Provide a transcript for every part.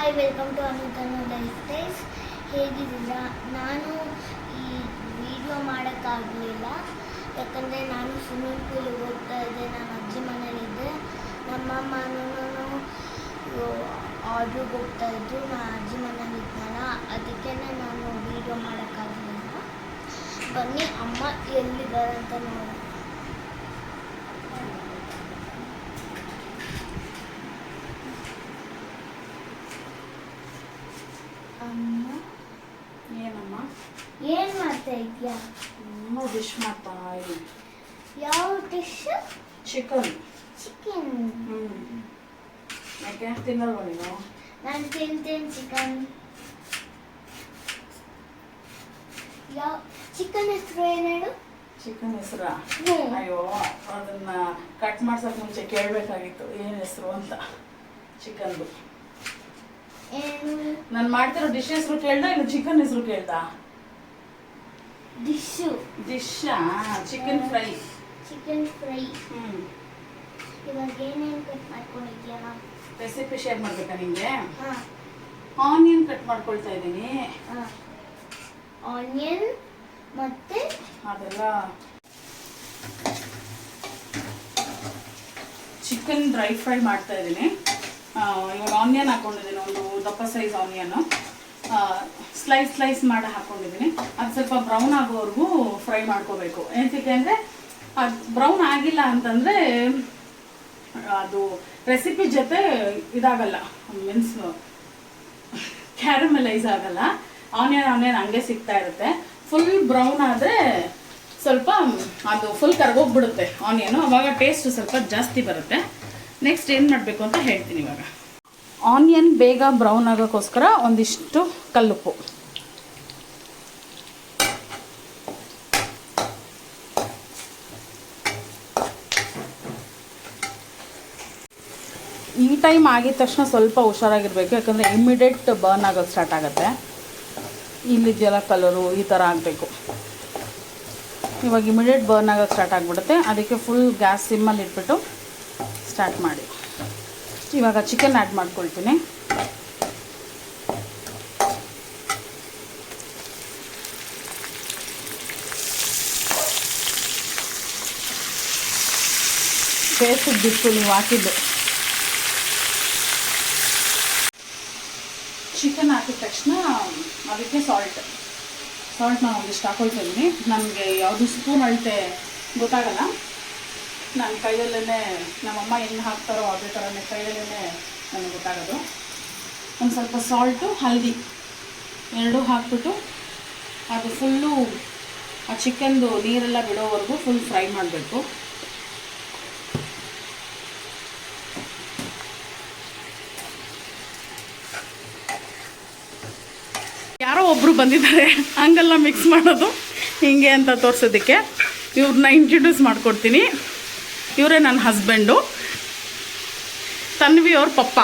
Hi, welcome to Anutanu lifestyles. ಹೇಗಿದ್ದೀರಾ? ನಾನು ಈ ವಿಡಿಯೋ ಮಾಡೋಕ್ಕಾಗಲಿಲ್ಲ, ಯಾಕಂದರೆ ನಾನು ಸ್ವಿಮ್ಮಿಂಗ್ ಪೂಲಿಗೆ ಹೋಗ್ತಾ ಇದ್ದೆ. ನಾನು ಅಜ್ಜಿ ಮನೇಲಿದ್ದೆ. ನಮ್ಮಮ್ಮನೂ ಆರ್ಡ್ರಿಗೆ ಹೋಗ್ತಾಯಿದ್ರು. ನಾನು ಅಜ್ಜಿ ಮನೇಲಿದ್ದಲ್ಲ, ಅದಕ್ಕೆ ನಾನು ವಿಡಿಯೋ ಮಾಡೋಕ್ಕಾಗಲಿಲ್ಲ. ಬನ್ನಿ ಅಮ್ಮ ಎಲ್ಲಿದ್ದಾರೆ ಅಂತ ನೋಡೋಣ. ಅಮ್ಮ, ಏನಮ್ಮ ಏನು ಮಾಡ್ತಾ ಇದೆಯಾ? ಡಿಶ್ ಮಾಡ್ತಾ ಇದ್ದೀನಿ. ಯಾವ ಡಿಶ್? ಚಿಕನ್. ಯಾಕೆ ತಿನ್ನಲ್ವ ನೀನು? ನಾನು ತಿಂತೀನಿ ಚಿಕನ್. ಯಾವ ಚಿಕನ್ ಹೆಸರು ಏನು ಹೇಳು? ಚಿಕನ್ ಹೆಸರಾ? ಅಯ್ಯೋ, ಅದನ್ನ ಕಟ್ ಮಾಡ್ಸೋಕೆ ಮುಂಚೆ ಕೇಳಬೇಕಾಗಿತ್ತು ಏನು ಹೆಸರು ಅಂತ. ಚಿಕನ್ದು ಏನು? ನಾನು ಮಾಡ್ತಿರೋ ಡಿಶ್ ಹೆಸರು ಕೇಳ್ದ, ಇಲ್ಲ ಚಿಕನ್ ಹೆಸರು ಕೇಳ್ದ? ಡಿಶ್ಶು. ಡಿಶ್ಶಾ? Chicken fry. Chicken fry. ಇವಾಗ ಏನೇನು ಕಟ್ ಮಾಡ್ಕೊಂಡಿದ್ಯಾ? ರೆಸಿಪಿ ಶೇರ್ ಮಾಡ್ಬೇಕಾ ನಿಮಗೆ? ಹಾಂ. ಆನಿಯನ್ ಕಟ್ ಮಾಡ್ಕೊಳ್ತಾ ಇದ್ದೀನಿ. ಹಾಂ, ಆನಿಯನ್ ಮತ್ತೆ ಅದೆಲ್ಲ ಚಿಕನ್ ಡ್ರೈ ಫ್ರೈ ಮಾಡ್ತಾ ಇದ್ದೀನಿ. ಇವಾಗ ಆನಿಯನ್ ಹಾಕೊಂಡಿದ್ದೀನಿ, ಒಂದು ದಪ್ಪ ಸೈಜ್ ಆನಿಯನ್ ಸ್ಲೈಸ್ ಮಾಡಿ ಹಾಕೊಂಡಿದ್ದೀನಿ. ಅದು ಸ್ವಲ್ಪ ಬ್ರೌನ್ ಆಗೋವರೆಗೂ ಫ್ರೈ ಮಾಡ್ಕೋಬೇಕು. ಏನಕ್ಕೆ ಅಂದರೆ ಅದು ಬ್ರೌನ್ ಆಗಿಲ್ಲ ಅಂತಂದರೆ ಅದು ರೆಸಿಪಿ ಜೊತೆ ಇದಾಗಲ್ಲ, ಮೀನ್ಸ್ ಕ್ಯಾರಮಲೈಸ್ ಆಗಲ್ಲ. ಆನಿಯನ್ ಹಂಗೆ ಸಿಗ್ತಾ ಇರುತ್ತೆ. ಫುಲ್ ಬ್ರೌನ್ ಆದರೆ ಸ್ವಲ್ಪ ಅದು ಫುಲ್ ಕರ್ಗೋಗ್ಬಿಡುತ್ತೆ ಆನಿಯನು, ಅವಾಗ ಟೇಸ್ಟ್ ಸ್ವಲ್ಪ ಜಾಸ್ತಿ ಬರುತ್ತೆ. ನೆಕ್ಸ್ಟ್ ಏನು ಮಾಡಬೇಕು ಅಂತ ಹೇಳ್ತೀನಿ. ಇವಾಗ ಆನಿಯನ್ ಬೇಗ ಬ್ರೌನ್ ಆಗೋಕ್ಕೋಸ್ಕರ ಒಂದಿಷ್ಟು ಕಲ್ಲುಪ್ಪು, ಈ ಟೈಮ್ ಆಗಿದ ತಕ್ಷಣ ಸ್ವಲ್ಪ ಹುಷಾರಾಗಿರ್ಬೇಕು, ಯಾಕಂದರೆ ಇಮ್ಮಿಡಿಯೇಟ್ ಬರ್ನ್ ಆಗೋಕ್ಕೆ ಸ್ಟಾರ್ಟ್ ಆಗುತ್ತೆ. ಇಲ್ಲಿದೆಲ್ಲ ಕಲರು ಈ ಥರ ಆಗಬೇಕು. ಇವಾಗ ಇಮಿಡಿಯೇಟ್ ಬರ್ನ್ ಆಗೋಕ್ಕೆ ಸ್ಟಾರ್ಟ್ ಆಗಿಬಿಡುತ್ತೆ. ಅದಕ್ಕೆ ಫುಲ್ ಗ್ಯಾಸ್ ಸಿಮ್ಮಲ್ಲಿ ಇಟ್ಬಿಟ್ಟು ಸ್ಟಾರ್ಟ್ ಮಾಡಿ. ಇವಾಗ ಚಿಕನ್ ಆ್ಯಡ್ ಮಾಡ್ಕೊಳ್ತೀನಿ. ಬೇಸಿಗೆ ಬಿಟ್ಟು ನೀವು ಹಾಕಿದ್ದು ಚಿಕನ್ ಹಾಕಿದ ತಕ್ಷಣ ಅದಕ್ಕೆ ಸಾಲ್ಟ್ ನಾನು ಒಂದಿಷ್ಟು ಹಾಕೊಳ್ತಾ ಇದ್ದೀನಿ. ನನಗೆ ಯಾವುದು ಸ್ಪೂನ್ ಅಳತೆ ಗೊತ್ತಾಗಲ್ಲ. ನಾನು ಕೈಯಲ್ಲೇ ನಮ್ಮಮ್ಮ ಹೆಂಗೆ ಹಾಕ್ತಾರೋ ಅದೇ ಥರನೇ ಕೈಯಲ್ಲೇ ನನಗೆ ಗೊತ್ತಾಗೋದು. ಒಂದು ಸ್ವಲ್ಪ ಸಾಲ್ಟು ಹಲ್ದಿ ಎರಡೂ ಹಾಕ್ಬಿಟ್ಟು ಅದು ಫುಲ್ಲು ಆ ಚಿಕನ್ದು ನೀರೆಲ್ಲ ಬಿಡೋವರೆಗೂ ಫುಲ್ ಫ್ರೈ ಮಾಡಬೇಕು. ಯಾರೋ ಒಬ್ಬರು ಬಂದಿದ್ದಾರೆ ಹಂಗೆಲ್ಲ ಮಿಕ್ಸ್ ಮಾಡೋದು ಹಿಂಗೆ ಅಂತ ತೋರಿಸೋದಕ್ಕೆ. ಇವ್ರನ್ನ ಇಂಟ್ರಡ್ಯೂಸ್ ಮಾಡ್ಕೊಡ್ತೀನಿ. ಇವರೇ ನನ್ನ ಹಸ್ಬೆಂಡು, ತನ್ವಿ ಅವ್ರ ಪಪ್ಪ.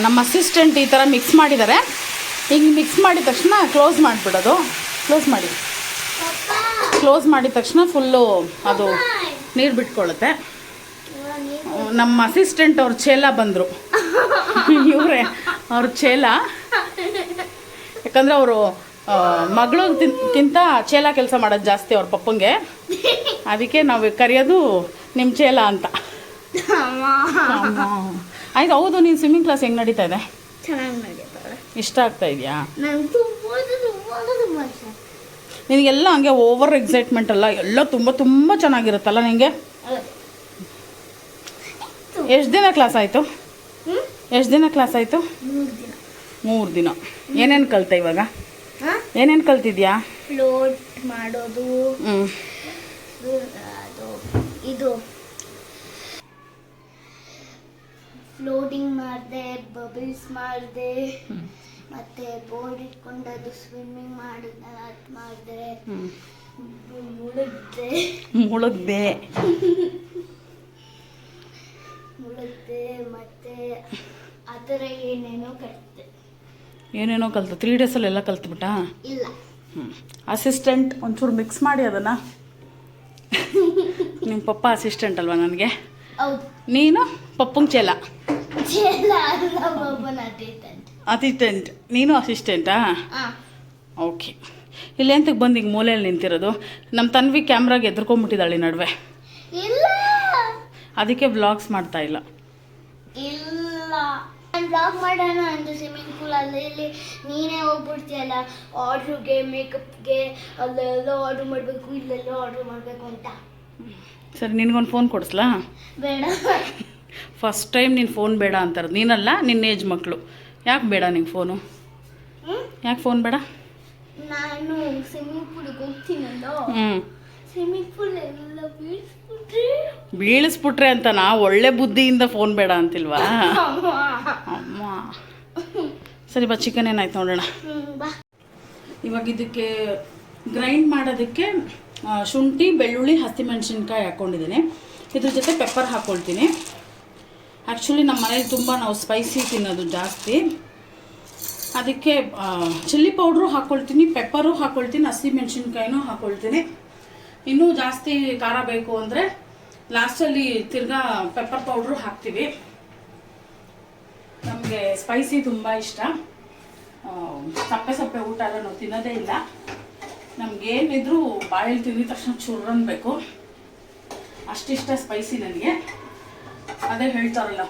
ನಮ್ಮ ಅಸಿಸ್ಟೆಂಟ್ ಈ ಥರ ಮಿಕ್ಸ್ ಮಾಡಿದ್ದಾರೆ. ಹಿಂಗೆ ಮಿಕ್ಸ್ ಮಾಡಿದ ತಕ್ಷಣ ಕ್ಲೋಸ್ ಮಾಡಿಬಿಡೋದು. ಕ್ಲೋಸ್ ಮಾಡಿದ ತಕ್ಷಣ ಫುಲ್ಲು ಅದು ನೀರು ಬಿಟ್ಕೊಳ್ಳುತ್ತೆ. ನಮ್ಮ ಅಸಿಸ್ಟೆಂಟ್ ಅವ್ರ ಚೇಲ ಬಂದರು. ಇವರೇ ಅವ್ರ ಚೇಲ, ಯಾಕಂದರೆ ಅವರು ಮಗಳಿಗಿಂತ ಚೇಲ ಕೆಲಸ ಮಾಡೋದು ಜಾಸ್ತಿ ಅವ್ರ ಪಪ್ಪಂಗೆ. ಅದಕ್ಕೆ ನಾವು ಕರೆಯೋದು ನಿಮ್ಮ ಚೇಲ ಅಂತ. ಆಯ್ತು. ಹೌದು, ನೀನು ಸ್ವಿಮ್ಮಿಂಗ್ ಕ್ಲಾಸ್ ಹೆಂಗೆ ನಡೀತಾ ಇದೆ? ಚೆನ್ನಾಗಿ ನಡೀತಾರೆ. ಇಷ್ಟ ಆಗ್ತಾ ಇದೆಯಾ? ತುಂಬ ನಿನಗೆಲ್ಲ ಹಂಗೆ ಓವರ್ ಎಕ್ಸೈಟ್ಮೆಂಟ್ ಅಲ್ಲ, ಎಲ್ಲ ತುಂಬ ಚೆನ್ನಾಗಿರುತ್ತಲ್ಲ ನಿನಗೆ? ಎಷ್ಟು ದಿನ ಕ್ಲಾಸ್ ಆಯಿತು? 3 ದಿನ. ಏನೇನು ಕಲಿತೆ ಇವಾಗ? ಏನೇನು ಕಲ್ತಿದ್ಯಾ? ಫ್ಲೋಟ್ ಮಾಡೋದು, ಅದು ಇದು ಫ್ಲೋಟಿಂಗ್ ಮಾಡಿದೆ, ಬಬಲ್ಸ್ ಮಾಡಿದೆ, ಮತ್ತು ಬೋರ್ಡ್ ಇಟ್ಕೊಂಡು ಅದು ಸ್ವಿಮ್ಮಿಂಗ್ ಮಾಡಿದೆ, ಮುಳುಗ್ದೆ ಮತ್ತು ಆ ಥರ ಏನೇನೋ ಕಲಿತು 3 ಡೇಸಲ್ಲಿ ಎಲ್ಲ ಕಲ್ತ್ಬಿಟ್ಟಾ? ಇಲ್ಲ. ಅಸಿಸ್ಟೆಂಟ್ ಒಂಚೂರು ಮಿಕ್ಸ್ ಮಾಡಿ ಅದನ್ನು. ನಿಮ್ಮ ಪಪ್ಪ ಅಸಿಸ್ಟೆಂಟ್ ಅಲ್ವಾ ನನಗೆ? ಹೌದು. ನೀನು ಪಪ್ಪಂಗೆ ಚೆಲ್ಲ. ಚೆಲ್ಲ ಅಲ್ಲ, ಒಬ್ಬನ ಅಸಿಸ್ಟೆಂಟ್. ನೀನು ಅಸಿಸ್ಟೆಂಟಾ? ಹಾಂ. ಓಕೆ. ಇಲ್ಲಿ ಎಂತಕ್ಕೆ ಬಂದು ಈಗ ಮೂಲೆಯಲ್ಲಿ ನಿಂತಿರೋದು? ನಮ್ಮ ತನ್ವಿ ಕ್ಯಾಮ್ರಾಗೆ ಎದ್ರುಕೊಂಡ್ಬಿಟ್ಟಿದ್ದಾಳೆ ನಡುವೆ. ಇಲ್ಲ, ಅದಕ್ಕೆ ವ್ಲಾಗ್ಸ್ ಮಾಡ್ತಾ ಇಲ್ಲ. ಇಲ್ಲ, ನಾನು ಬ್ಲಾಗ್ ಮಾಡೋಣ ಅಂತ ಸ್ವಿಮ್ಮಿಂಗ್ ಪೂಲಲ್ಲಿ ಇಲ್ಲಿ ನೀನೇ ಹೋಗ್ಬಿಡ್ತೀಯಲ್ಲ ಆರ್ಡ್ರಿಗೆ, ಮೇಕಪ್ಗೆ, ಅಲ್ಲೆಲ್ಲ ಆರ್ಡ್ರ್ ಮಾಡಬೇಕು, ಇಲ್ಲೆಲ್ಲ ಆರ್ಡ್ರ್ ಮಾಡಬೇಕು ಅಂತ. ಸರಿ, ನಿನಗೊಂದು ಫೋನ್ ಕೊಡಿಸ್ಲಾ? ಬೇಡ. ಫಸ್ಟ್ ಟೈಮ್ ನೀನು ಫೋನ್ ಬೇಡ ಅಂತಾರೆ. ನೀನಲ್ಲ, ನಿನ್ನ ಏಜ್ ಮಕ್ಕಳು. ಯಾಕೆ ಬೇಡ ನಿಂಗೆ ಫೋನು? ಯಾಕೆ ಫೋನ್ ಬೇಡ? ನಾನು ಸ್ವಿಮ್ಮಿಂಗ್ ಪೂಲಿಗೆ ಹೋಗ್ತೀನಲ್ಲ, ಹ್ಞೂ, ಸ್ವಿಮ್ಮಿಂಗ್ ಪೂಲ್ ಎಲ್ಲ ಬೀಳಿಸ್ಬಿಟ್ರೆ ಅಂತ ನಾ ಒಳ್ಳೆ ಬುದ್ಧಿಯಿಂದ ಫೋನ್ ಬೇಡ ಅಂತಿಲ್ವಾ? ಅಮ್ಮ, ಸರಿ ಬಾ, ಚಿಕನ್ ಏನಾಯ್ತು ನೋಡೋಣ. ಬಾ. ಇವಾಗ ಇದಕ್ಕೆ ಗ್ರೈಂಡ್ ಮಾಡೋದಕ್ಕೆ ಶುಂಠಿ, ಬೆಳ್ಳುಳ್ಳಿ, ಹಸಿಮೆಣಸಿನ್ಕಾಯಿ ಹಾಕ್ಕೊಂಡಿದ್ದೀನಿ. ಇದ್ರ ಜೊತೆ ಪೆಪ್ಪರ್ ಹಾಕ್ಕೊಳ್ತೀನಿ. ಆ್ಯಕ್ಚುಲಿ ನಮ್ಮ ಮನೇಲಿ ತುಂಬ ನಾವು ಸ್ಪೈಸಿ ತಿನ್ನೋದು ಜಾಸ್ತಿ. ಅದಕ್ಕೆ ಚಿಲ್ಲಿ ಪೌಡ್ರು ಹಾಕ್ಕೊಳ್ತೀನಿ, ಪೆಪ್ಪರು ಹಾಕ್ಕೊಳ್ತೀನಿ, ಹಸಿಮೆಣಸಿನ್ಕಾಯಿನೂ ಹಾಕ್ಕೊಳ್ತೀನಿ. ಇನ್ನೂ ಜಾಸ್ತಿ ಖಾರ ಬೇಕು ಅಂದರೆ ಲಾಸ್ಟಲ್ಲಿ ತಿರ್ಗಾ ಪೆಪ್ಪರ್ ಪೌಡ್ರು ಹಾಕ್ತೀವಿ. ನಮಗೆ ಸ್ಪೈಸಿ ತುಂಬ ಇಷ್ಟ. ಸಪ್ಪೆ ಸಪ್ಪೆ ಊಟ ಎಲ್ಲ ನಾವು ತಿನ್ನೋದೇ ಇಲ್ಲ. ನಮಗೇನಿದ್ರು ಬಾಯಲ್ಲಿ ತಿಂದಿದ ತಕ್ಷಣ ಚೂರು ಅನ್ಬೇಕು, ಅಷ್ಟಿಷ್ಟ ಸ್ಪೈಸಿ ನನಗೆ. ಅದೇ ಹೇಳ್ತಾರಲ್ಲ,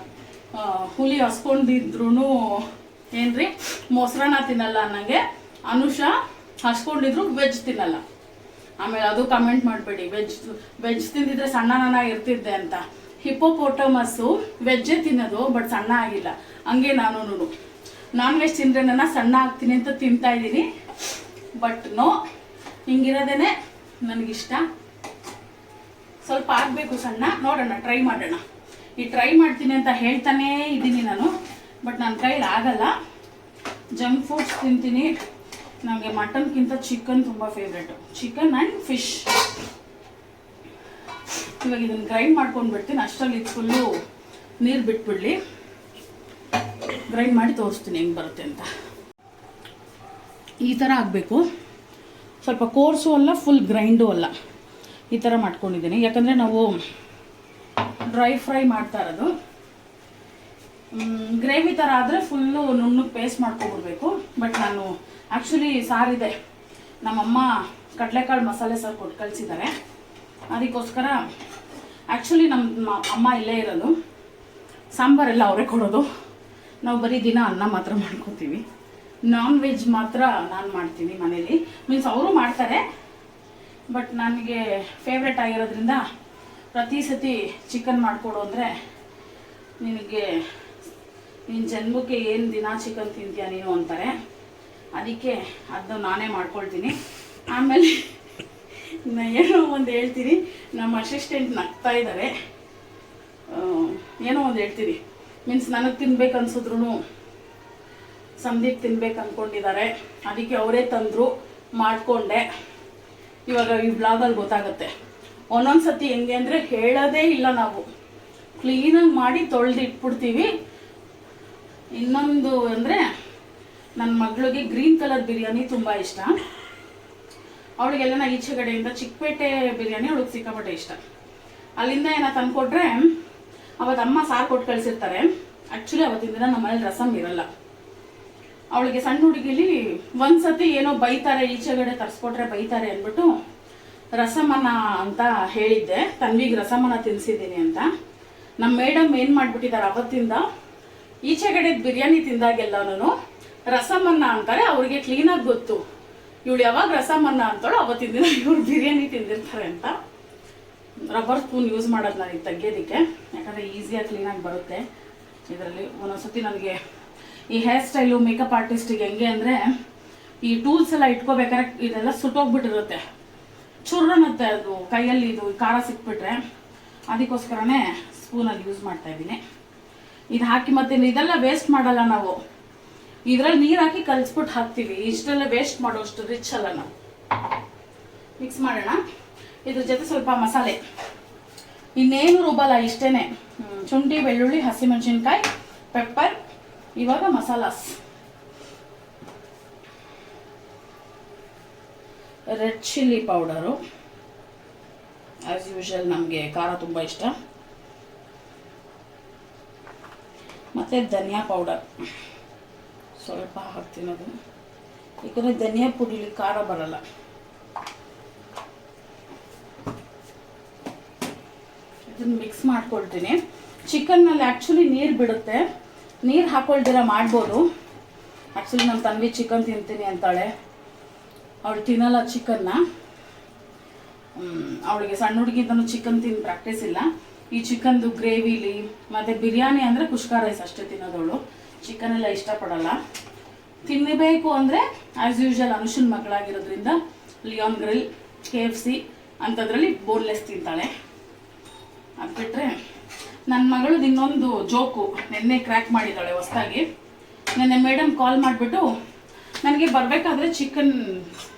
ಹುಲಿ ಹಸ್ಕೊಂಡಿದ್ರು ಏನ್ರಿ ಮೊಸರನ್ನ ತಿನ್ನಲ್ಲ ಅನ್ನಂಗೆ, ಅನುಷಾ ಹಸ್ಕೊಂಡಿದ್ರು ವೆಜ್ ತಿನ್ನಲ್ಲ. ಆಮೇಲೆ ಅದು ಕಮೆಂಟ್ ಮಾಡಬೇಡಿ, ವೆಜ್ ತಿಂದಿದ್ರೆ ಸಣ್ಣ ಇರ್ತಿದ್ದೆ ಅಂತ. ಹಿಪ್ಪೋಪೋಟಮಸ್ಸು ವೆಜ್ಜೇ ತಿನ್ನೋದು, ಬಟ್ ಸಣ್ಣ ಆಗಿಲ್ಲ. ಹಂಗೆ ನಾನು ನಾನ್ ವೆಜ್ ತಿಂದರೆ ನನ್ನ ಸಣ್ಣ ಆಗ್ತೀನಿ ಅಂತ ತಿಂತಾ ಇದ್ದೀನಿ. ಬಟ್ ನೋ, ಹಿಂಗಿರೋದೇನೆ ನನಗಿಷ್ಟ. ಸ್ವಲ್ಪ ಆಗಬೇಕು ಸಣ್ಣ, ನೋಡೋಣ, ಟ್ರೈ ಮಾಡೋಣ. ಈ ಟ್ರೈ ಮಾಡ್ತೀನಿ ಅಂತ ಹೇಳ್ತಾನೇ ಇದ್ದೀನಿ ನಾನು, ಬಟ್ ನನ್ನ ಕೈಲಿ ಆಗಲ್ಲ. ಜಂಕ್ ಫುಡ್ಸ್ ತಿಂತೀನಿ. ನನಗೆ ಮಟನ್ಗಿಂತ ಚಿಕನ್ ತುಂಬ ಫೇವ್ರೇಟು, ಚಿಕನ್ ಆ್ಯಂಡ್ ಫಿಶ್. ಇವಾಗ ಇದನ್ನು ಗ್ರೈಂಡ್ ಮಾಡ್ಕೊಂಡು ಬಿಡ್ತೀನಿ. ಅಷ್ಟರಲ್ಲಿ ಇದು ಫುಲ್ಲು ನೀರು ಬಿಟ್ಬಿಡಲಿ. ಗ್ರೈಂಡ್ ಮಾಡಿ ತೋರಿಸ್ತೀನಿ ಹೆಂಗೆ ಬರುತ್ತೆ ಅಂತ. ಈ ಥರ ಆಗಬೇಕು. ಸ್ವಲ್ಪ ಕೋರ್ಸು ಅಲ್ಲ, ಫುಲ್ ಗ್ರೈಂಡು ಅಲ್ಲ, ಈ ಥರ ಮಾಡ್ಕೊಂಡಿದ್ದೀನಿ. ಯಾಕಂದರೆ ನಾವು ಡ್ರೈ ಫ್ರೈ ಮಾಡ್ತಾ ಇರೋದು. ಗ್ರೇವಿ ಥರ ಆದರೆ ಫುಲ್ಲು ನುಣ್ಣಗೆ ಪೇಸ್ಟ್ ಮಾಡ್ಕೊಬಿಡ್ಬೇಕು. ಬಟ್ ನಾನು ಆ್ಯಕ್ಚುಲಿ ಸಾರಿದೆ, ನಮ್ಮಮ್ಮ ಕಡಲೆಕಾಳು ಮಸಾಲೆ ಸಾರು ಕೊಟ್ಟು ಕಳಿಸಿದ್ದಾರೆ. ಅದಕ್ಕೋಸ್ಕರ ಆ್ಯಕ್ಚುಲಿ ನಮ್ಮ ಅಮ್ಮ ಇಲ್ಲೇ ಇರೋದು, ಸಾಂಬಾರೆಲ್ಲ ಅವರೇ ಕೊಡೋದು. ನಾವು ಬರೀ ದಿನ ಅನ್ನ ಮಾತ್ರ ಮಾಡ್ಕೊತೀವಿ. ನಾನ್ ವೆಜ್ ಮಾತ್ರ ನಾನು ಮಾಡ್ತೀನಿ ಮನೇಲಿ. ಮೀನ್ಸ್ ಅವರು ಮಾಡ್ತಾರೆ, ಬಟ್ ನನಗೆ ಫೇವ್ರೆಟ್ ಆಗಿರೋದ್ರಿಂದ ಪ್ರತಿ ಸತಿ ಚಿಕನ್ ಮಾಡಿಕೊಡು ಅಂದರೆ, ನಿನ್ನ ಜನ್ಮಕ್ಕೆ ಏನು ದಿನ ಚಿಕನ್ ತಿಂತೀಯ ನೀನು ಅಂತಾರೆ. ಅದಕ್ಕೆ ಅದನ್ನು ನಾನೇ ಮಾಡ್ಕೊಳ್ತೀನಿ. ಆಮೇಲೆ ಏನೋ ಒಂದು ಹೇಳ್ತೀನಿ, ನಮ್ಮ ಅಸಿಸ್ಟೆಂಟ್ ನಗ್ತಾ ಇದ್ದಾರೆ. ಏನೋ ಒಂದು ಹೇಳ್ತೀನಿ, ಮೀನ್ಸ್ ನನಗೆ ತಿನ್ಬೇಕು ಅನ್ಸಿದ್ರು ಸಂದೀಪ್ ತಿನ್ಬೇಕು ಅಂದ್ಕೊಂಡಿದ್ದಾರೆ. ಅದಕ್ಕೆ ಅವರೇ ತಂದರು, ಮಾಡಿಕೊಂಡೆ. ಇವಾಗ ಈ ಬ್ಲಾಗಲ್ಲಿ ಗೊತ್ತಾಗುತ್ತೆ. ಒಂದೊಂದು ಸತಿ ಹೆಂಗೆ ಅಂದರೆ ಹೇಳೋದೇ ಇಲ್ಲ, ನಾವು ಕ್ಲೀನಾಗಿ ಮಾಡಿ ತೊಳೆದು ಇಟ್ಬಿಡ್ತೀವಿ. ಇನ್ನೊಂದು ಅಂದರೆ ನನ್ನ ಮಗಳಿಗೆ ಗ್ರೀನ್ ಕಲರ್ ಬಿರಿಯಾನಿ ತುಂಬ ಇಷ್ಟ. ಅವಳಿಗೆಲ್ಲ ಈಚೆ ಕಡೆಯಿಂದ ಚಿಕ್ಕಪೇಟೆ ಬಿರಿಯಾನಿ ಅವಳಿಗೆ ಸಿಕ್ಕಾಪಟ್ಟೆ ಇಷ್ಟ. ಅಲ್ಲಿಂದ ಏನೋ ತಂದುಕೊಟ್ರೆ ಅವತ್ತು ಅಮ್ಮ ಸಾರು ಕೊಟ್ಟು ಕಳಿಸಿರ್ತಾರೆ. ಆ್ಯಕ್ಚುಲಿ ಅವತ್ತಿನ ದಿನ ನಮ್ಮ ಮನೇಲಿ ರಸಮ್ ಇರಲ್ಲ. ಅವಳಿಗೆ ಸಣ್ಣ ಹುಡುಗಿಲಿ ಒಂದ್ಸತಿ ಏನೋ ಬೈತಾರೆ, ಈಚೆಗಡೆ ತರಿಸ್ಕೊಟ್ರೆ ಬೈತಾರೆ ಅಂದ್ಬಿಟ್ಟು ರಸಮನ್ನ ಅಂತ ಹೇಳಿದ್ದೆ. ತನ್ವಿಗೆ ರಸಮನ್ನ ತಿನ್ನಿಸಿದ್ದೀನಿ ಅಂತ. ನಮ್ಮ ಮೇಡಮ್ ಏನು ಮಾಡಿಬಿಟ್ಟಿದ್ದಾರೆ, ಅವತ್ತಿಂದ ಈಚೆಗಡೆ ಬಿರಿಯಾನಿ ತಿಂದಾಗೆಲ್ಲನೂ ರಸಮನ್ನ ಅಂತಾರೆ. ಅವ್ರಿಗೆ ಕ್ಲೀನಾಗಿ ಗೊತ್ತು ಇವಳು ಯಾವಾಗ ರಸಮನ್ನ ಅಂತಾಳೋ ಅವತ್ತಿನ ದಿನ ಇವ್ರು ಬಿರಿಯಾನಿ ತಿಂದಿರ್ತಾರೆ ಅಂತ. ರಬ್ಬರ್ ಸ್ಪೂನ್ ಯೂಸ್ ಮಾಡೋದು ನನಗೆ ತೆಗಿಯೋದಕ್ಕೆ, ಯಾಕಂದರೆ ಈಸಿಯಾಗಿ ಕ್ಲೀನಾಗಿ ಬರುತ್ತೆ ಇದರಲ್ಲಿ. ಒಂದೊಂದ್ಸತಿ ನನಗೆ ಈ ಹೇರ್ ಸ್ಟೈಲು, ಮೇಕಪ್ ಆರ್ಟಿಸ್ಟಿಗೆ ಹೆಂಗೆ ಅಂದರೆ ಈ ಟೂಲ್ಸ್ ಎಲ್ಲ ಇಟ್ಕೋಬೇಕಾದ್ರೆ ಇದೆಲ್ಲ ಸುಟ್ಟೋಗ್ಬಿಟ್ಟಿರುತ್ತೆ, ಚುರ್ರನ್ನತ್ತೆ ಅದು ಕೈಯಲ್ಲಿ. ಇದು ಖಾರ ಸಿಕ್ಬಿಟ್ರೆ ಅದಕ್ಕೋಸ್ಕರನೇ ಸ್ಪೂನಲ್ಲಿ ಯೂಸ್ ಮಾಡ್ತಾಯಿದ್ದೀನಿ. ಇದು ಹಾಕಿ ಮತ್ತೆ ಇದೆಲ್ಲ ವೇಸ್ಟ್ ಮಾಡಲ್ಲ ನಾವು. ಇದರಲ್ಲಿ ನೀರು ಹಾಕಿ ಕಲಿಸ್ಬಿಟ್ಟು ಹಾಕ್ತೀವಿ. ಇಷ್ಟೆಲ್ಲ ವೇಸ್ಟ್ ಮಾಡೋಷ್ಟು ರಿಚ್ ಅಲ್ಲ ನಾವು. ಮಿಕ್ಸ್ ಮಾಡೋಣ. ಇದ್ರ ಜೊತೆ ಸ್ವಲ್ಪ ಮಸಾಲೆ, ಇನ್ನೇನು ರುಬ್ಬಲ್ಲ, ಇಷ್ಟೇ. ಶುಂಠಿ, ಬೆಳ್ಳುಳ್ಳಿ, ಹಸಿಮೆಣಸಿನ್ಕಾಯಿ, ಪೆಪ್ಪರ್. ಇವಾಗ masalas. Red chilli powder, as usual ನಮಗೆ ಖಾರ ತುಂಬ ಇಷ್ಟ. ಮತ್ತು ಧನಿಯಾ ಪೌಡರ್ ಸ್ವಲ್ಪ ಹಾಕ್ತೀನದು, ಯಾಕಂದರೆ ಧನಿಯಾ ಪುಡಿಲಿ ಖಾರ ಬರಲ್ಲ. ಇದನ್ನು ಮಿಕ್ಸ್ ಮಾಡ್ಕೊಳ್ತೀನಿ. ಚಿಕನ್ನಲ್ಲಿ ಆ್ಯಕ್ಚುಲಿ ನೀರು ಬಿಡುತ್ತೆ, ನೀರು ಹಾಕೊಳ್ದಿರ ಮಾಡ್ಬೋದು. ಆ್ಯಕ್ಚುಲಿ ನಮ್ಮ ತನ್ವಿ ಚಿಕನ್ ತಿಂತೀನಿ ಅಂತಾಳೆ, ಅವಳು ತಿನ್ನಲ್ಲ ಚಿಕನ್ನ. ಅವಳಿಗೆ ಸಣ್ಣ ಹುಡುಗಿಂದನೂ ಚಿಕನ್ ತಿಂದು ಪ್ರಾಕ್ಟೀಸ್ ಇಲ್ಲ. ಈ ಚಿಕನ್ದು ಗ್ರೇವಿಲಿ ಮತ್ತು ಬಿರಿಯಾನಿ ಅಂದರೆ ಕುಷ್ಕಾ ರೈಸ್ ಅಷ್ಟೇ ತಿನ್ನೋದವಳು, ಚಿಕನ್ ಎಲ್ಲ ಇಷ್ಟಪಡಲ್ಲ. ತಿನ್ನಬೇಕು ಅಂದರೆ ಆ್ಯಸ್ ಯೂಶುವಲ್ ಅನುಷನ್ ಮಗಳಾಗಿರೋದ್ರಿಂದ ಲಿಯಾನ್ ಗ್ರಿಲ್, KFC ಅಂಥದ್ರಲ್ಲಿ ಬೋನ್ಲೆಸ್ ತಿಂತಾಳೆ. ಅದು ಬಿಟ್ಟರೆ ನನ್ನ ಮಗಳದ್ದು ಇನ್ನೊಂದು ಜೋಕು ನೆನ್ನೆ ಕ್ರ್ಯಾಕ್ ಮಾಡಿದ್ದಾಳೆ ಹೊಸದಾಗಿ. ನೆನ್ನೆ ಮೇಡಮ್ ಕಾಲ್ ಮಾಡಿಬಿಟ್ಟು ನನಗೆ ಬರಬೇಕಾದ್ರೆ ಚಿಕನ್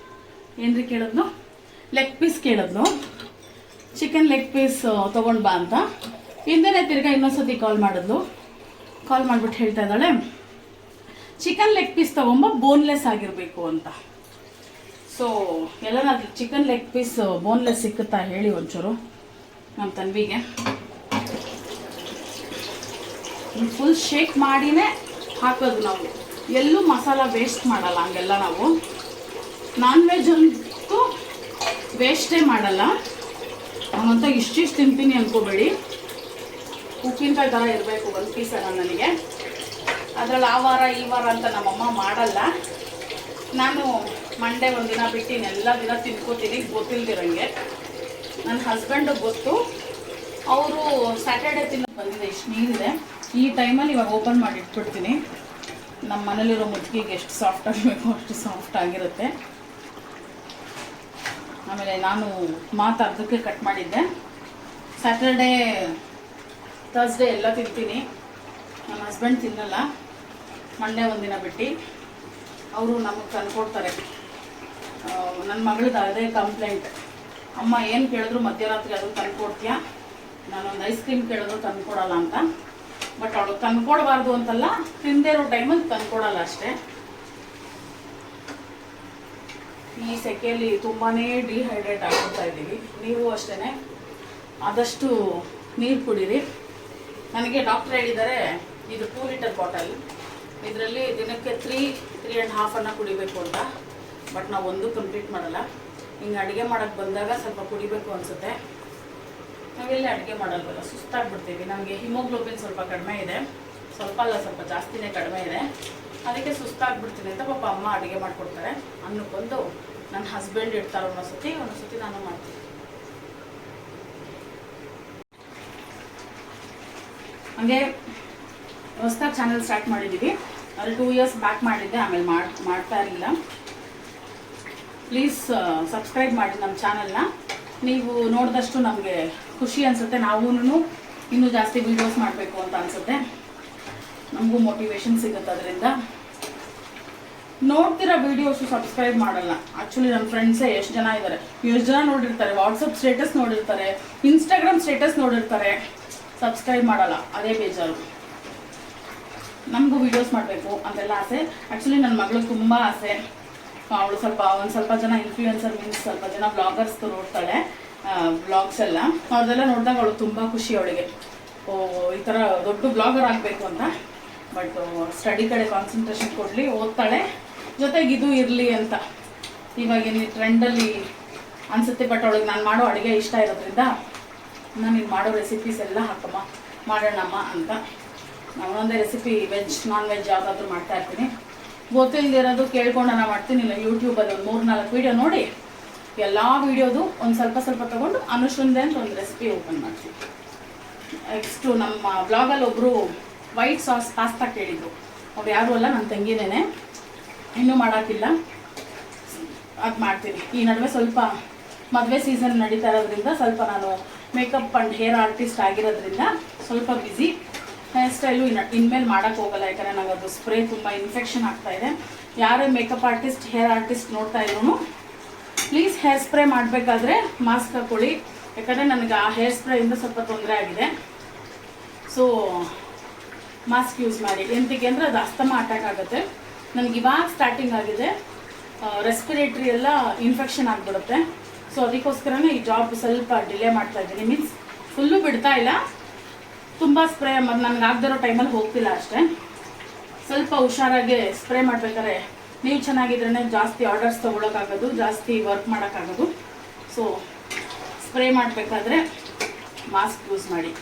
ಏನ್ರಿ ಕೇಳಿದ್ನು, ಲೆಗ್ ಪೀಸ್ ಕೇಳಿದ್ನು. ಚಿಕನ್ ಲೆಗ್ ಪೀಸ್ ತೊಗೊಂಡು ಬಾ ಅಂತ. ಹಿಂದೆನೇ ತಿರ್ಗಾ ಇನ್ನೊಂದ್ಸತಿ ಕಾಲ್ ಮಾಡಿದ್ಲು. ಕಾಲ್ ಮಾಡಿಬಿಟ್ಟು ಹೇಳ್ತಾ ಇದ್ದಾಳೆ ಚಿಕನ್ ಲೆಗ್ ಪೀಸ್ ತೊಗೊಂಬ, ಬೋನ್ಲೆಸ್ ಆಗಿರಬೇಕು ಅಂತ. ಸೊ ಎಲ್ಲ ಚಿಕನ್ ಲೆಗ್ ಪೀಸ್ ಬೋನ್ಲೆಸ್ ಸಿಕ್ಕುತ್ತಾ ಹೇಳಿ ಒಂಚೂರು ನಮ್ಮ ತನ್ವಿಗೆ. ಫುಲ್ ಶೇಕ್ ಮಾಡಿನೇ ಹಾಕೋದು ನಾವು, ಎಲ್ಲೂ ಮಸಾಲ ವೇಸ್ಟ್ ಮಾಡಲ್ಲ. ಹಂಗೆಲ್ಲ ನಾವು ನಾನ್ ವೆಜ್ ಅಂತೂ ವೇಸ್ಟೇ ಮಾಡಲ್ಲ. ನಾನಂತ ಇಷ್ಟಿಷ್ಟು ತಿಂತೀನಿ ಅನ್ಕೋಬೇಡಿ, ಉಪ್ಪಿನಕಾಯಿ ಥರ ಇರಬೇಕು ಒಂದು ಪೀಸಲ್ಲ ನನಗೆ. ಅದರಲ್ಲಿ ಆ ವಾರ ಈ ವಾರ ಅಂತ ನಮ್ಮಮ್ಮ ಮಾಡಲ್ಲ. ನಾನು ಮಂಡೇ ಒಂದಿನ ಬಿಟ್ಟು ಎಲ್ಲ ದಿನ ತಿನ್ಕೋತೀನಿ ಗೊತ್ತಿಲ್ದಿರಂಗೆ. ನನ್ನ ಹಸ್ಬೆಂಡಿಗೆ ಗೊತ್ತು, ಅವರು ಸ್ಯಾಟರ್ಡೇ ತಿನ್ನೋದು ಬಂದಿದೆ. ಇಷ್ಟು ನೀರಿದೆ, ಈ ಟೈಮಲ್ಲಿ ಇವಾಗ ಓಪನ್ ಮಾಡಿ ಇಟ್ಬಿಡ್ತೀನಿ. ನಮ್ಮ ಮನೇಲಿರೋ ಮುದ್ಕಿಗೆ ಎಷ್ಟು ಸಾಫ್ಟ್ ಆಗಬೇಕು ಅಷ್ಟು ಸಾಫ್ಟ್ ಆಗಿರುತ್ತೆ. ಆಮೇಲೆ ನಾನು ಅರ್ಧಕ್ಕೆ ಕಟ್ ಮಾಡಿದ್ದೆ. ಸ್ಯಾಟರ್ಡೇ ಥರ್ಸ್ಡೇ ಎಲ್ಲ ತಿಂತೀನಿ, ನನ್ನ ಹಸ್ಬೆಂಡ್ ತಿನ್ನಲ್ಲ. ಮಂಡೇ ಒಂದಿನ ಬಿಟ್ಟು ಅವರು ನಮಗೆ ತಂದುಕೊಡ್ತಾರೆ. ನನ್ನ ಮಗಳದ್ದು ಅದೇ ಕಂಪ್ಲೇಂಟ್, ಅಮ್ಮ ಏನು ಕೇಳಿದ್ರು ಮಧ್ಯರಾತ್ರಿ ಅದು ತಂದುಕೊಡ್ತೀಯಾ, ನಾನೊಂದು ಐಸ್ ಕ್ರೀಮ್ ಕೇಳಿದ್ರು ತಂದುಕೊಡಲ್ಲ ಅಂತ. ಬಟ್ ಅವಳು ತಂದ್ಕೊಡ್ಬಾರ್ದು ಅಂತಲ್ಲ, ತಿಂದೇ ಇರೋ ಟೈಮಲ್ಲಿ ತಂದ್ಕೊಡಲ್ಲ ಅಷ್ಟೇ. ಈ ಸೆಕೆಯಲ್ಲಿ ತುಂಬಾ ಡಿಹೈಡ್ರೇಟ್ ಆಗ್ತಾ ಇದ್ದೀವಿ. ನೀವು ಅಷ್ಟೇ ಆದಷ್ಟು ನೀರು ಕುಡೀರಿ. ನನಗೆ ಡಾಕ್ಟರ್ ಹೇಳಿದ್ದಾರೆ ಇದು 2 ಲೀಟರ್ ಬಾಟಲ್, ಇದರಲ್ಲಿ ದಿನಕ್ಕೆ 3.5 ಕುಡಿಬೇಕು ಅಂತ. ಬಟ್ ನಾವು ಒಂದು ಕಂಪ್ಲೀಟ್ ಮಾಡಲ್ಲ. ಹಿಂಗೆ ಅಡುಗೆ ಮಾಡೋಕ್ಕೆ ಬಂದಾಗ ಸ್ವಲ್ಪ ಕುಡಿಬೇಕು ಅನಿಸುತ್ತೆ. ನಾವೆಲ್ಲ ಅಡುಗೆ ಮಾಡಲ್ವಲ್ಲ, ಸುಸ್ತಾಗ್ಬಿಡ್ತೀವಿ. ನಮಗೆ ಹಿಮೋಗ್ಲೋಬಿನ್ ಸ್ವಲ್ಪ ಕಡಿಮೆ ಇದೆ, ಸ್ವಲ್ಪ ಅಲ್ಲ ಸ್ವಲ್ಪ ಜಾಸ್ತಿನೇ ಕಡಿಮೆ ಇದೆ. ಅದಕ್ಕೆ ಸುಸ್ತಾಗ್ಬಿಡ್ತೀನಿ ಅಂತ ಪಾಪ ಅಮ್ಮ ಅಡುಗೆ ಮಾಡಿಕೊಡ್ತಾರೆ. ಅನ್ನಕ್ಕೊಂದು ನನ್ನ ಹಸ್ಬೆಂಡ್ ಇಡ್ತಾರೆ ಒಂದೊಂದ್ಸತಿ ನಾನು ಮಾಡ್ತೀನಿ. ಹಾಗೆ ಹೊಸ್ದಾಗಿ ಚಾನಲ್ ಸ್ಟಾರ್ಟ್ ಮಾಡಿದ್ದೀವಿ. ಅದು 2 ಇಯರ್ಸ್ ಬ್ಯಾಕ್ ಮಾಡಿದ್ದೆ, ಆಮೇಲೆ ಮಾಡ್ತಾ ಇರಲಿಲ್ಲ. ಪ್ಲೀಸ್ ಸಬ್ಸ್ಕ್ರೈಬ್ ಮಾಡಿ ನಮ್ಮ ಚಾನಲ್ನ. ನೀವು ನೋಡಿದಷ್ಟು ನಮಗೆ ಖುಷಿ ಅನಿಸುತ್ತೆ, ನಾವು ಇನ್ನೂ ಜಾಸ್ತಿ ವೀಡಿಯೋಸ್ ಮಾಡಬೇಕು ಅಂತ ಅನಿಸುತ್ತೆ. ನಮಗೂ ಮೋಟಿವೇಶನ್ ಸಿಗುತ್ತೆ ಅದರಿಂದ. ನೋಡ್ತಿರೋ ವೀಡಿಯೋಸು ಸಬ್ಸ್ಕ್ರೈಬ್ ಮಾಡಲ್ಲ. ಆ್ಯಕ್ಚುಲಿ ನನ್ನ ಫ್ರೆಂಡ್ಸೇ ಎಷ್ಟು ಜನ ನೋಡಿರ್ತಾರೆ, ವಾಟ್ಸಪ್ ಸ್ಟೇಟಸ್ ನೋಡಿರ್ತಾರೆ, ಇನ್ಸ್ಟಾಗ್ರಾಮ್ ಸ್ಟೇಟಸ್ ನೋಡಿರ್ತಾರೆ, ಸಬ್ಸ್ಕ್ರೈಬ್ ಮಾಡಲ್ಲ. ಅದೇ ಬೇಜಾರು. ನಮಗೂ ವೀಡಿಯೋಸ್ ಮಾಡಬೇಕು ಅಂತೆಲ್ಲ ಆಸೆ. ಆ್ಯಕ್ಚುಲಿ ನನ್ನ ಮಗಳಿಗೆ ತುಂಬ ಆಸೆ. ಅವಳು ಒಂದು ಸ್ವಲ್ಪ ಜನ ಇನ್ಫ್ಲೂಯೆನ್ಸರ್ ಮೀನ್ಸ್ ಸ್ವಲ್ಪ ಜನ ಬ್ಲಾಗರ್ಸ್ ನೋಡ್ತಾಳೆ, ಬ್ಲಾಗ್ಸ್ ಎಲ್ಲ. ಅವ್ರದ್ದೆಲ್ಲ ನೋಡಿದಾಗ ಅವಳು ತುಂಬ ಖುಷಿ ಅವಳಿಗೆ, ಈ ಥರ ದೊಡ್ಡ ಬ್ಲಾಗರ್ ಆಗಬೇಕು ಅಂತ. ಬಟ್ ಸ್ಟಡಿ ಕಡೆ ಕಾನ್ಸಂಟ್ರೇಷನ್ ಕೊಡಲಿ, ಓದ್ತಾಳೆ, ಜೊತೆಗೆ ಇದು ಇರಲಿ ಅಂತ ಇವಾಗಿನ ಟ್ರೆಂಡಲ್ಲಿ ಅನಿಸುತ್ತೆ. ಬಟ್ ಅವಳಿಗೆ ನಾನು ಮಾಡೋ ಅಡುಗೆ ಇಷ್ಟ ಇರೋದ್ರಿಂದ ನಾನು ನೀನು ಮಾಡೋ ರೆಸಿಪೀಸ್ ಎಲ್ಲ ಹಾಕಮ್ಮ ಮಾಡೋಣಮ್ಮ ಅಂತ ನಾನು ಒಂದೇ ರೆಸಿಪಿ ವೆಜ್ ನಾನ್ ವೆಜ್ ಯಾವುದಾದ್ರೂ ಮಾಡ್ತಾಯಿರ್ತೀನಿ. ಗೊತ್ತಿಲ್ಲದಿರೋದು ಕೇಳ್ಕೊಂಡು ಮಾಡ್ತೀನಿ. ಇಲ್ಲ ಯೂಟ್ಯೂಬಲ್ಲಿ ಒಂದು 3-4 ವೀಡಿಯೋ ನೋಡಿ ಎಲ್ಲ ವೀಡಿಯೋದು ಒಂದು ಸ್ವಲ್ಪ ತೊಗೊಂಡು ಅನುಶ್ವಂದೆ ಅಂತ ಒಂದು ರೆಸಿಪಿ ಓಪನ್ ಮಾಡ್ತೀನಿ. ನೆಕ್ಸ್ಟು ನಮ್ಮ ಬ್ಲಾಗಲ್ಲಿ ಒಬ್ಬರು ವೈಟ್ ಸಾಸ್ ಪಾಸ್ತಾ ಕೇಳಿದ್ರು. ಅವ್ರು ಯಾರೂ ಅಲ್ಲ, ನನ್ನ ತಂಗಿನೇನೆ, ಇನ್ನೂ ಮಾಡೋಕ್ಕಿಲ್ಲ. ಅದು ಮಾಡ್ತೀನಿ. ಈ ನಡುವೆ ಸ್ವಲ್ಪ ಮದುವೆ ಸೀಸನ್ ನಡೀತಾ ಇರೋದ್ರಿಂದ ಸ್ವಲ್ಪ ನಾನು ಮೇಕಪ್ ಆ್ಯಂಡ್ ಹೇರ್ ಆರ್ಟಿಸ್ಟ್ ಆಗಿರೋದ್ರಿಂದ ಸ್ವಲ್ಪ ಬ್ಯುಸಿ. ಹೇರ್ ಸ್ಟೈಲು ಇನ್ಮೇಲೆ ಮಾಡೋಕ್ಕೆ ಹೋಗಲ್ಲ, ಯಾಕಂದರೆ ನಂಗೆ ಅದು ಸ್ಪ್ರೇ ತುಂಬ ಇನ್ಫೆಕ್ಷನ್ ಆಗ್ತಾಯಿದೆ. ಯಾರೇ ಮೇಕಪ್ ಆರ್ಟಿಸ್ಟ್ ಹೇರ್ ಆರ್ಟಿಸ್ಟ್ ನೋಡ್ತಾ ಇದ್ರು ಪ್ಲೀಸ್ ಹೇರ್ ಸ್ಪ್ರೇ ಮಾಡಬೇಕಾದ್ರೆ ಮಾಸ್ಕ್ ಹಾಕ್ಕೊಳ್ಳಿ. ಯಾಕಂದರೆ ನನಗೆ ಆ ಹೇರ್ ಸ್ಪ್ರೇಯಿಂದ ಸ್ವಲ್ಪ ತೊಂದರೆ ಆಗಿದೆ. ಸೊ ಮಾಸ್ಕ್ ಯೂಸ್ ಮಾಡಿ. ಎಂತಕ್ಕೆ ಅಂದರೆ ಅದು ಅಸ್ತಮಾ ಅಟ್ಯಾಕ್ ಆಗುತ್ತೆ. ನನಗೆ ಇವಾಗ ಸ್ಟಾರ್ಟಿಂಗ್ ಆಗಿದೆ, ರೆಸ್ಪಿರೇಟ್ರಿ ಎಲ್ಲ ಇನ್ಫೆಕ್ಷನ್ ಆಗಿಬಿಡುತ್ತೆ. ಸೊ ಅದಕ್ಕೋಸ್ಕರನೇ ಈ ಜಾಬ್ ಸ್ವಲ್ಪ ಡಿಲೇ ಮಾಡ್ತಾಯಿದ್ದೀನಿ. ಮೀನ್ಸ್ ಫುಲ್ಲು ಬಿಡ್ತಾ ಇಲ್ಲ, ತುಂಬ ಸ್ಪ್ರೇ ನನಗೆ ಆಗದಿರೋ ಟೈಮಲ್ಲಿ ಹೋಗ್ತಿಲ್ಲ ಅಷ್ಟೇ. ಸ್ವಲ್ಪ ಹುಷಾರಾಗಿ ಸ್ಪ್ರೇ ಮಾಡ್ಬೇಕಾದ್ರೆ ನೀವು ಚೆನ್ನಾಗಿದ್ರೇ ಜಾಸ್ತಿ ಆರ್ಡರ್ಸ್ ತೊಗೊಳಕ್ಕಾಗೋದು, ಜಾಸ್ತಿ ವರ್ಕ್ ಮಾಡೋಕ್ಕಾಗೋದು. ಸೊ ಸ್ಪ್ರೇ ಮಾಡಬೇಕಾದ್ರೆ ಮಾಸ್ಕ್ ಯೂಸ್ ಮಾಡಿ,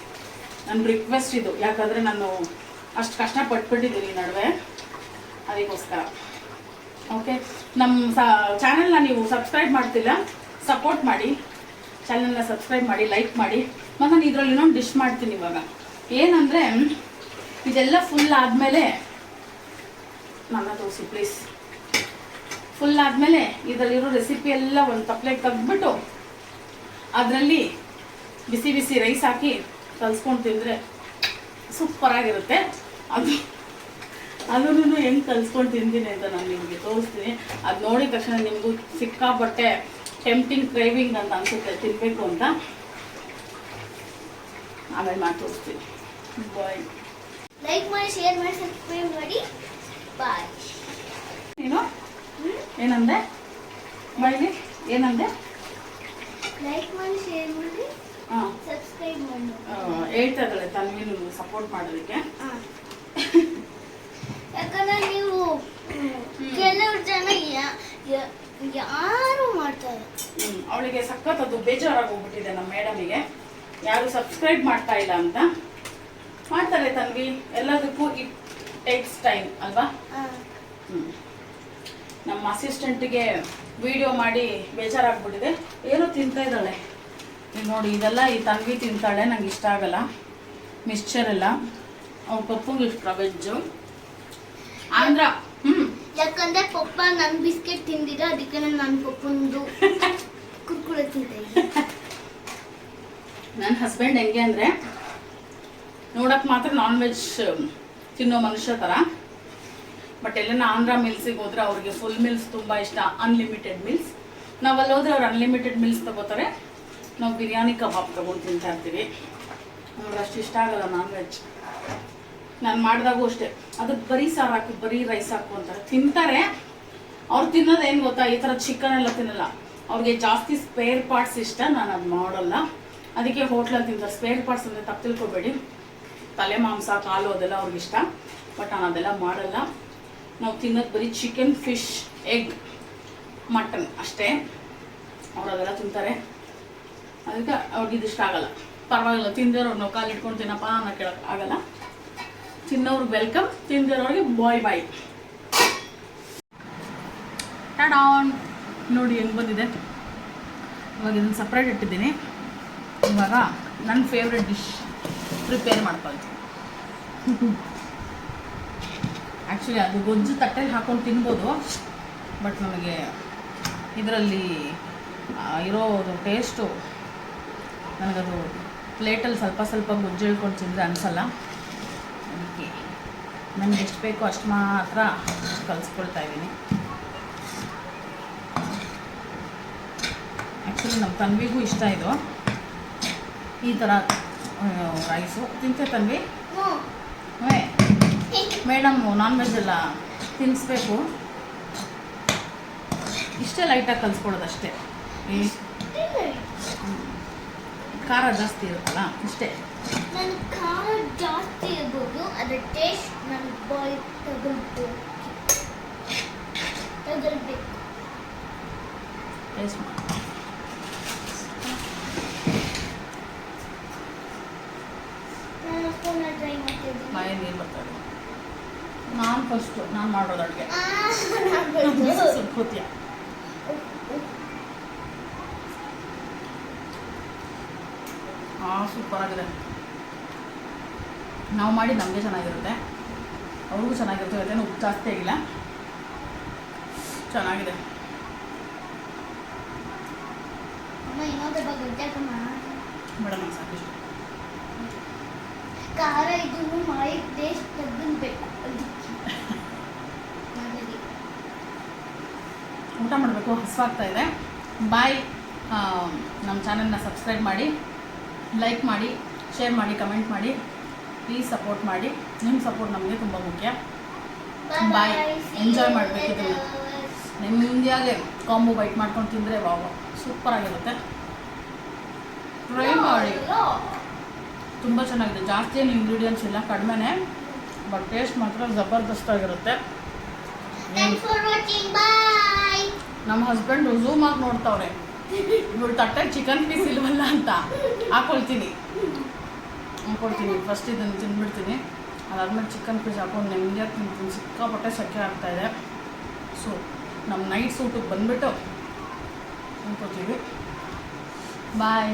ನನ್ನ ರಿಕ್ವೆಸ್ಟ್ ಇದು. ಯಾಕಂದರೆ ನಾನು ಅಷ್ಟು ಕಷ್ಟಪಟ್ಬಿಟ್ಟಿದ್ದೀನಿ ಈ ನಡುವೆ, ಅದಕ್ಕೋಸ್ಕರ. ಓಕೆ, ನಮ್ಮ ಚಾನೆಲ್ನ ನೀವು ಸಬ್ಸ್ಕ್ರೈಬ್ ಮಾಡ್ತಿಲ್ಲ, ಸಪೋರ್ಟ್ ಮಾಡಿ, ಚಾನೆಲ್ನ ಸಬ್ಸ್ಕ್ರೈಬ್ ಮಾಡಿ, ಲೈಕ್ ಮಾಡಿ. ಮತ್ತು ನಾನು ಇದರಲ್ಲಿ ಇನ್ನೊಂದು ಡಿಶ್ ಮಾಡ್ತೀನಿ ಇವಾಗ. ಏನಂದರೆ ಇದೆಲ್ಲ ಫುಲ್ ಆದಮೇಲೆ ನನ್ನ ತೋರಿಸಿ ಪ್ಲೀಸ್. ಫುಲ್ ಆದಮೇಲೆ ಇದರಲ್ಲಿರೋ ರೆಸಿಪಿ ಎಲ್ಲ ಒಂದು ತಪ್ಪಲೆಗೆ ತೆಗೆದ್ಬಿಟ್ಟು ಅದರಲ್ಲಿ ಬಿಸಿ ಬಿಸಿ ರೈಸ್ ಹಾಕಿ ಕಲಿಸ್ಕೊಂಡು ತಿಂದರೆ ಸೂಪರಾಗಿರುತ್ತೆ. ಅದನ್ನು ಹೆಂಗೆ ಕಲಿಸ್ಕೊಂಡು ತಿಂತೀನಿ ಅಂತ ನಾನು ನಿಮಗೆ ತೋರಿಸ್ತೀನಿ. ಅದು ನೋಡಿದ ತಕ್ಷಣ ನಿಮಗೂ ಸಿಕ್ಕಾಪಟ್ಟೆ ಟೆಂಪ್ಟಿಂಗ್ ಕ್ರೇವಿಂಗ್ ಅಂತ ಅನಿಸುತ್ತೆ ತಿನ್ನಬೇಕು ಅಂತ. ಆಮೇಲೆ ಮಾಡಿ ತೋರಿಸ್ತೀನಿ. ಬಾಯ್. ಲೈಕ್ ಮಾಡಿ, ಶೇರ್ ಮಾಡಿ, ಸಬ್ಸ್ಕ್ರೈಬ್ ಮಾಡಿ. ಬಾಯ್. ನೀನು ಏನಂದೆ? ಬಾಯ್ಲಿ ಏನಂದೆ? ಲೈಕ್ ಮಾಡಿ, ಶೇರ್ ಮಾಡಿ, ಹಾಂ, ಸಬ್ಸ್ಕ್ರೈಬ್ ಮಾಡಿ. ಹೇಳ್ತಾ ಇದ್ದಾಳೆ ತನ್ವಿನು ಸಪೋರ್ಟ್ ಮಾಡೋದಕ್ಕೆ. ಯಾಕಂದ್ರೆ ನೀವು ಕೆಲವ್ರು ಜನ ಯಾರು ಮಾಡ್ತಾರೆ. ಅವಳಿಗೆ ಸಖತ್ ಅದು ಬೇಜಾರಾಗೋಗ್ಬಿಟ್ಟಿದೆ ನಮ್ಮ ಮೇಡಮಿಗೆ, ಯಾರು ಸಬ್ಸ್ಕ್ರೈಬ್ ಮಾಡ್ತಾ ಇಲ್ಲ ಅಂತ. ಮಾಡ್ತಾರೆ ತನ್ವಿ, ಎಲ್ಲದಕ್ಕೂ ಇಟ್ ಟೇಕ್ಸ್ ಟೈಮ್ ಅಲ್ವಾ. ನಮ್ಮ ಅಸಿಸ್ಟೆಂಟಿಗೆ ವಿಡಿಯೋ ಮಾಡಿ ಬೇಜಾರಾಗ್ಬಿಟ್ಟಿದೆ, ಏನೋ ತಿಂತಾ ಇದ್ದಾಳೆ. ಈಗ ನೋಡಿ, ಇದೆಲ್ಲ ಈ ತನ್ವಿ ತಿಂತಾಳೆ, ನಂಗೆ ಇಷ್ಟ ಆಗಲ್ಲ. ಮಿಕ್ಸ್ಚರ್ ಎಲ್ಲ ಅವ್ರ ಪಪ್ಪಂಗೆ ಇಷ್ಟ, ವೆಜ್ಜು ಆಂಧ್ರ. ಯಾಕಂದ್ರೆ ಪಪ್ಪ ನನ್ ಬಿಸ್ಕೆಟ್ ತಿಂದಿದ್ದ, ಅದಕ್ಕೆ ನನ್ನ ಪಪ್ಪಂದು ಕುರ್ಕುರೆ ತಿಂತ ಇದ್ದೆ. ನನ್ನ ಹಸ್ಬೆಂಡ್ ಹೆಂಗೆ ಅಂದರೆ ನೋಡಕ್ಕೆ ಮಾತ್ರ ನಾನ್ ವೆಜ್ ತಿನ್ನೋ ಮನುಷ್ಯ ಥರ. ಬಟ್ ಎಲ್ಲನ ಆಂಧ್ರ ಮಿಲ್ಸಿಗೆ ಹೋದ್ರೆ ಅವ್ರಿಗೆ ಫುಲ್ ಮಿಲ್ಸ್ ತುಂಬ ಇಷ್ಟ, ಅನ್ಲಿಮಿಟೆಡ್ ಮಿಲ್ಸ್. ನಾವಲ್ಲಿ ಹೋದ್ರೆ ಅವ್ರು ಅನ್ಲಿಮಿಟೆಡ್ ಮಿಲ್ಸ್ ತೊಗೋತಾರೆ, ನಾವು ಬಿರಿಯಾನಿ ಕಬಾಬ್ ತೊಗೊಂಡು ತಿಂತಾ ಇರ್ತೀವಿ. ನಮ್ಗೆ ಅಷ್ಟು ಇಷ್ಟ ಆಗಲ್ಲ ನಾನ್ ವೆಜ್. ನಾನು ಮಾಡಿದಾಗೂ ಅಷ್ಟೇ, ಅದಕ್ಕೆ ಬರೀ ಸಾರು ಹಾಕಿ, ಬರೀ ರೈಸ್ ಹಾಕು ಅಂತಾರೆ. ತಿಂತಾರೆ, ಅವ್ರು ತಿನ್ನೋದು ಏನು ಗೊತ್ತಾ, ಈ ಥರ ಚಿಕನ್ ಎಲ್ಲ ತಿನ್ನಲ್ಲ. ಅವ್ರಿಗೆ ಜಾಸ್ತಿ ಸ್ಪೇರ್ ಪಾರ್ಟ್ಸ್ ಇಷ್ಟ, ನಾನು ಅದು ಮಾಡೋಲ್ಲ. ಅದಕ್ಕೆ ಹೋಟ್ಲಲ್ಲಿ ತಿಂತಾರೆ. ಸ್ಪೇರ್ ಪಾರ್ಟ್ಸ್ ಅಂದರೆ ತಪ್ಪು ತಿಳ್ಕೊಬೇಡಿ, ತಲೆ ಮಾಂಸ, ಕಾಲು ಅದೆಲ್ಲ ಅವ್ರಿಗೆ ಇಷ್ಟ. ಬಟ್ ನಾನು ಅದೆಲ್ಲ ಮಾಡಲ್ಲ. ನಾವು ತಿನ್ನೋದು ಬರೀ ಚಿಕನ್, ಫಿಶ್, ಎಗ್, ಮಟನ್ ಅಷ್ಟೇ. ಅವ್ರು ಅದೆಲ್ಲ ತಿಂತಾರೆ, ಅದಕ್ಕೆ ಅವ್ರಿಗೆ ಇದಿಷ್ಟ ಆಗಲ್ಲ. ಪರವಾಗಿಲ್ಲ, ತಿಂದಿರೋರು ನಾವು ಕಾಲು ಇಟ್ಕೊಂಡು ತಿನ್ನಪ್ಪ ಅನ್ನೋ ಕೇಳೋಕೆ ಆಗಲ್ಲ. ತಿನ್ನೋರು ವೆಲ್ಕಮ್, ತಿಂದಿರೋರಿಗೆ ಬಾಯ್ ಬಾಯ್. ಟಾಡಾನ್, ನೋಡಿ ಹೆಂಗೆ ಬಂದಿದೆ. ಇವಾಗ ಇದನ್ನು ಸಪ್ರೇಟ್ ಇಟ್ಟಿದ್ದೀನಿ. ಇವಾಗ ನನ್ನ ಫೇವ್ರೆಟ್ ಡಿಶ್ ಪ್ರಿಪೇರ್ ಮಾಡ್ಕೊಳ್ತೀನಿ. ಆ್ಯಕ್ಚುಲಿ ಅದು ಗೊಜ್ಜು ತಟ್ಟೆಲಿ ಹಾಕೊಂಡು ತಿನ್ಬೋದು, ಬಟ್ ನನಗೆ ಇದರಲ್ಲಿ ಇರೋದು ಟೇಸ್ಟು, ನನಗದು ಪ್ಲೇಟಲ್ಲಿ ಸ್ವಲ್ಪ ಸ್ವಲ್ಪ ಗೊಜ್ಜು ಹೇಳ್ಕೊಂಡು ತಿಂದರೆ ಅನಿಸಲ್ಲ. ಅದಕ್ಕೆ ನನಗೆ ಎಷ್ಟು ಬೇಕೋ ಅಷ್ಟು ಮಾತ್ರ ಕಲಿಸ್ಕೊಳ್ತಾ ಇದ್ದೀನಿ. ಆ್ಯಕ್ಚುಲಿ ನಮ್ಮ ತನ್ವಿಗೂ ಇಷ್ಟ ಇದು, ಈ ಥರ ರೈಸು. ತಿಂತೆ ತನ್ವಿ? ಮೇಡಮ್ ನಾನ್ ವೆಜ್ ಎಲ್ಲ ತಿನ್ನಿಸ್ಬೇಕು, ಇಷ್ಟೇ ಲೈಟಾಗಿ ಕಲಿಸ್ಕೊಳ್ಳೋದು ಅಷ್ಟೇ. ಖಾರ ಜಾಸ್ತಿ ಇರುತ್ತಲ್ಲ, ಇಷ್ಟೇ. ನನ್ನ ಖಾರ ಜಾಸ್ತಿ ಇರ್ಬೋದು, ಅದರ ಟೇಸ್ಟ್ ನನ್ನ ಬಾಯ್ ತಗೊಳ್ಬೇಕು. ಟೇಸ್ಟ್ ಮಾಡಿ. ನಾನು ಸ್ಪೂನ ಟ್ರೈ ಮಾಡ್ತಿದ್ದೀನಿ. ಬಾಯಲ್ಲಿ ನೀರು ಬರ್ತಾರೆ. ನಾನು ಫಸ್ಟು ನಾನು ಮಾಡೋದು ಅಡುಗೆ ಕೂತಿಯ. ಸೂಪರಾಗಿದೆ. ನಾವು ಮಾಡಿ ನಮಗೆ ಚೆನ್ನಾಗಿರುತ್ತೆ, ಅವ್ರಿಗೂ ಚೆನ್ನಾಗಿರುತ್ತೆ. ಅದೇನು ಉಪ್ಪು ಜಾಸ್ತಿ ಆಗಿಲ್ಲ, ಚೆನ್ನಾಗಿದೆ. ಮೇಡಮ್ ಸಾಕಿಷ್ಟು ಖಾರ ಇದನ್ನು ಮಾಡಿ ಟೇಸ್ಟ್ ತಗೊಳ್ಬೇಕು. ಊಟ ಮಾಡಬೇಕು, ಹಸಿವಾಗ್ತಾ ಇದೆ. ಬಾಯ್. ನಮ್ಮ ಚಾನಲ್ನ ಸಬ್ಸ್ಕ್ರೈಬ್ ಮಾಡಿ, ಲೈಕ್ ಮಾಡಿ, ಶೇರ್ ಮಾಡಿ, ಕಮೆಂಟ್ ಮಾಡಿ, ಪ್ಲೀಸ್ ಸಪೋರ್ಟ್ ಮಾಡಿ. ನಿಮ್ಮ ಸಪೋರ್ಟ್ ನಮಗೆ ತುಂಬ ಮುಖ್ಯ. ಬಾಯ್. ಎಂಜಾಯ್ ಮಾಡಬೇಕು ಇದನ್ನು. ನಿಮ್ಮದಿಯಾಗೆ ಕಾಂಬೋ ಬೈಟ್ ಮಾಡ್ಕೊಂಡು ತಿಂದರೆ ವಾವ್ ಸೂಪರಾಗಿರುತ್ತೆ. ಟ್ರೈ ಮಾಡಿ. ತುಂಬ ಚೆನ್ನಾಗಿದೆ. ಜಾಸ್ತಿ ಏನು ಇಂಗ್ರೀಡಿಯೆಂಟ್ಸ್ ಇಲ್ಲ, ಕಡಿಮೆನೇ, ಬಟ್ ಟೇಸ್ಟ್ ಮಾತ್ರ ಜಬರ್ದಸ್ತಾಗಿರುತ್ತೆ. ಥ್ಯಾಂಕ್ಸ್ ಫಾರ್ ವಾಚಿಂಗ್, ಬಾಯ್. ನಮ್ಮ ಹಸ್ಬೆಂಡ್ ಝೂಮ್ ಆಗಿ ನೋಡ್ತಾವ್ರೆ, ಇವಳು ತಟ್ಟೆಗೆ ಚಿಕನ್ ಪೀಸ್ ಇಲ್ವಲ್ಲ ಅಂತ. ಹಾಕ್ಕೊಳ್ತೀನಿ ಫಸ್ಟ್ ಇದನ್ನು ತಿಂದ್ಬಿಡ್ತೀನಿ, ಅದಾದ್ಮೇಲೆ ಚಿಕನ್ ಪೀಸ್ ಹಾಕೊಂಡು ನೆಮ್ಮದಿಯಾಗಿ ತಿಂತೀನಿ. ಸಿಕ್ಕಾಪಟ್ಟೆ ಸೆಕೆ ಆಗ್ತಾಯಿದೆ. ಸೊ ನಮ್ಮ ನೈಟ್ ಸೂಟಿಗೆ ಬಂದುಬಿಟ್ಟು ತಿನ್ಕೋತೀವಿ. ಬಾಯ್.